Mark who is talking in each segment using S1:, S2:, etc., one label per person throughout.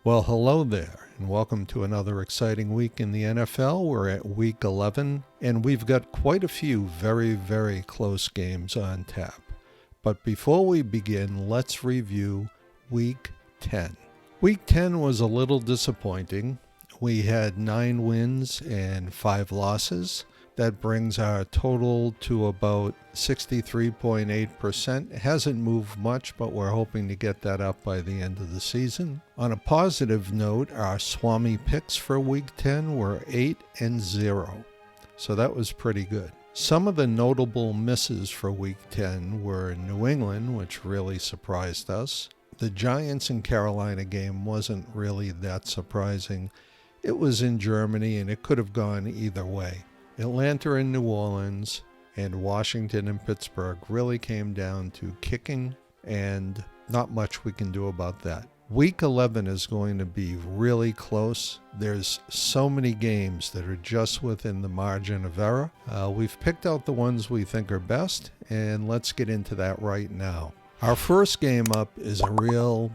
S1: Well, hello there, and welcome to another exciting week in the NFL. We're at Week 11, and we've got quite a few very, very close games on tap. But before we begin, let's review Week 10. Week 10 was a little disappointing. We had 9 wins and 5 losses. That brings our total to about 63.8%. It hasn't moved much, but we're hoping to get that up by the end of the season. On a positive note, our Swami picks for Week 10 were 8-0. So that was pretty good. Some of the notable misses for Week 10 were New England, which really surprised us. The Giants and Carolina game wasn't really that surprising. It was in Germany, and it could have gone either way. Atlanta and New Orleans and Washington and Pittsburgh really came down to kicking, and not much we can do about that. Week 11 is going to be really close. There's so many games that are just within the margin of error. We've picked out the ones we think are best, and let's get into that right now. Our first game up is a real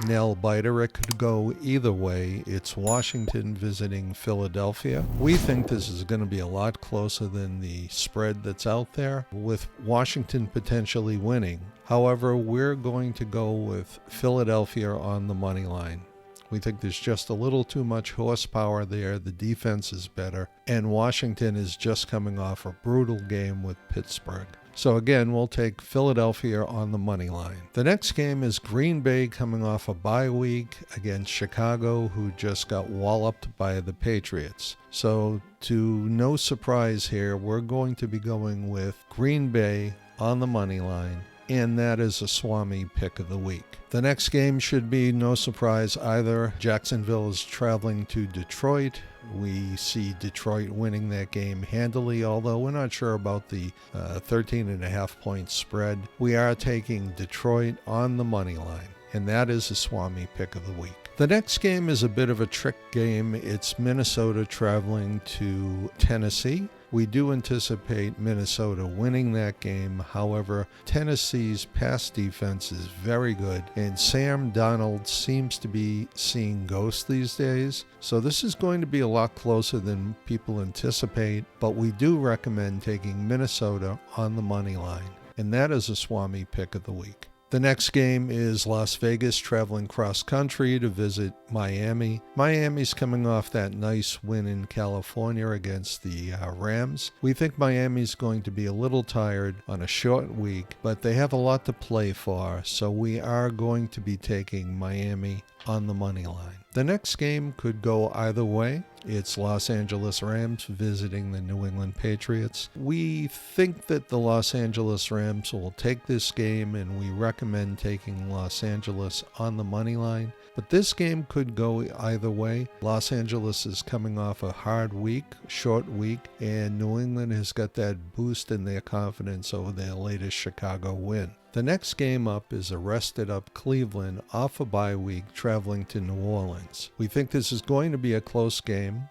S1: nail biter. It could go either way. It's Washington visiting Philadelphia. We think this is going to be a lot closer than the spread that's out there, with Washington potentially winning. However, we're going to go with Philadelphia on the money line. We think there's just a little too much horsepower there. The defense is better, and Washington is just coming off a brutal game with Pittsburgh. So again, we'll take Philadelphia on the money line. The next game is Green Bay coming off a bye week against Chicago, who just got walloped by the Patriots. So to no surprise here, we're going to be going with Green Bay on the money line, and that is a Swami pick of the week. The next game should be no surprise either. Jacksonville is traveling to Detroit. We see Detroit winning that game handily, although we're not sure about the 13.5-point spread. We are taking Detroit on the money line, and that is a Swami pick of the week. The next game is a bit of a trick game. It's Minnesota traveling to Tennessee. We do anticipate Minnesota winning that game. However, Tennessee's pass defense is very good, and Sam Darnold seems to be seeing ghosts these days. So this is going to be a lot closer than people anticipate, but we do recommend taking Minnesota on the money line, and that is a Swami pick of the week. The next game is Las Vegas traveling cross-country to visit Miami. Miami's coming off that nice win in California against the Rams. We think Miami's going to be a little tired on a short week, but they have a lot to play for, so we are going to be taking Miami on the money line. The next game could go either way. It's Los Angeles Rams visiting the New England Patriots. We think that the Los Angeles Rams will take this game, and we recommend taking Los Angeles on the money line. But this game could go either way. Los Angeles is coming off a hard week, short week, and New England has got that boost in their confidence over their latest Chicago win. The next game up is a rested-up Cleveland off a bye week traveling to New Orleans. We think this is going to be a close game.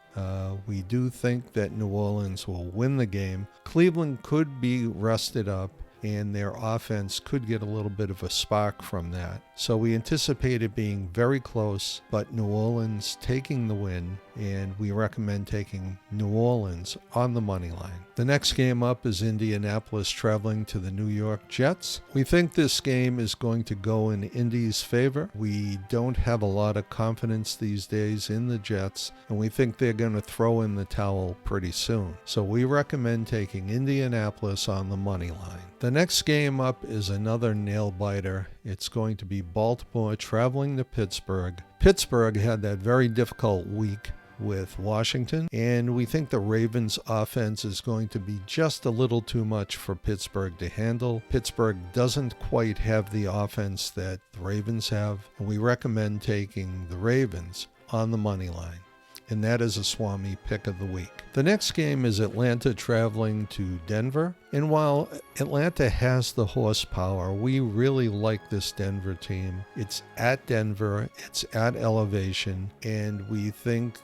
S1: We do think that New Orleans will win the game. Cleveland could be rested up, and their offense could get a little bit of a spark from that. So we anticipate it being very close, but New Orleans taking the win, and we recommend taking New Orleans on the money line. The next game up is Indianapolis traveling to the New York Jets. We think this game is going to go in Indy's favor. We don't have a lot of confidence these days in the Jets, and we think they're going to throw in the towel pretty soon. So we recommend taking Indianapolis on the money line. The next game up is another nail-biter. It's going to be Baltimore traveling to Pittsburgh. Pittsburgh had that very difficult week with Washington, and we think the Ravens' offense is going to be just a little too much for Pittsburgh to handle. Pittsburgh doesn't quite have the offense that the Ravens have, and we recommend taking the Ravens on the money line, and that is a Swami pick of the week. The next game is Atlanta traveling to Denver, and while Atlanta has the horsepower, we really like this Denver team. It's at Denver, it's at elevation, and we think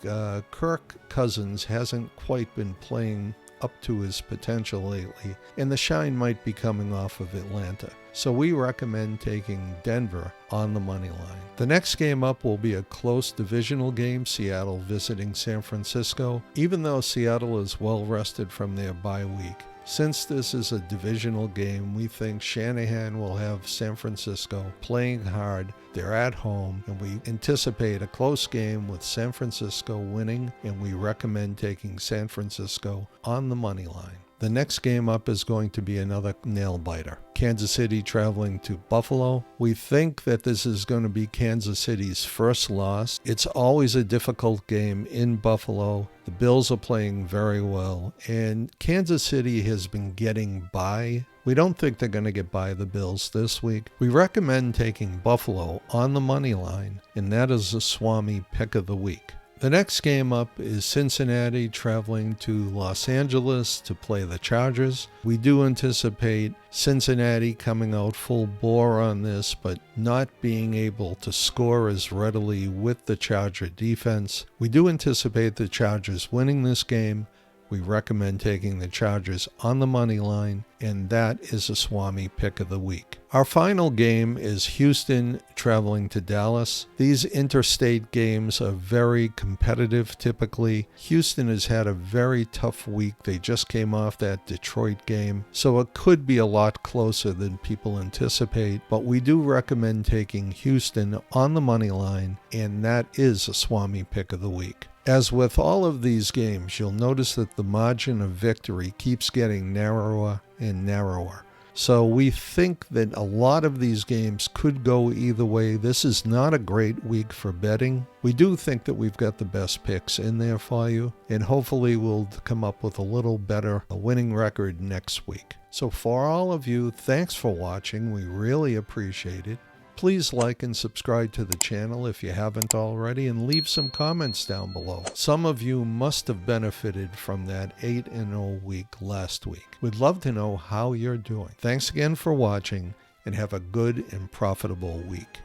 S1: Kirk Cousins hasn't quite been playing up to his potential lately, and the shine might be coming off of Atlanta. So we recommend taking Denver on the money line. The next game up will be a close divisional game, Seattle visiting San Francisco, even though Seattle is well rested from their bye week. Since this is a divisional game, we think Shanahan will have San Francisco playing hard. They're at home, and we anticipate a close game with San Francisco winning, and we recommend taking San Francisco on the money line. The next game up is going to be another nail-biter. Kansas City traveling to Buffalo. We think that this is going to be Kansas City's first loss. It's always a difficult game in Buffalo. The Bills are playing very well, and Kansas City has been getting by. We don't think they're going to get by the Bills this week. We recommend taking Buffalo on the money line, and that is the Swami pick of the week. The next game up is Cincinnati traveling to Los Angeles to play the Chargers. We do anticipate Cincinnati coming out full bore on this, but not being able to score as readily with the Charger defense. We do anticipate the Chargers winning this game. We recommend taking the Chargers on the money line, and that is a Swami pick of the week. Our final game is Houston traveling to Dallas. These interstate games are very competitive typically. Houston has had a very tough week. They just came off that Detroit game, so it could be a lot closer than people anticipate, but we do recommend taking Houston on the money line, and that is a Swami pick of the week. As with all of these games, you'll notice that the margin of victory keeps getting narrower and narrower. So we think that a lot of these games could go either way. This is not a great week for betting. We do think that we've got the best picks in there for you, and hopefully we'll come up with a little better winning record next week. So for all of you, thanks for watching. We really appreciate it. Please like and subscribe to the channel if you haven't already, and leave some comments down below. Some of you must have benefited from that 8-0 week last week. We'd love to know how you're doing. Thanks again for watching, and have a good and profitable week.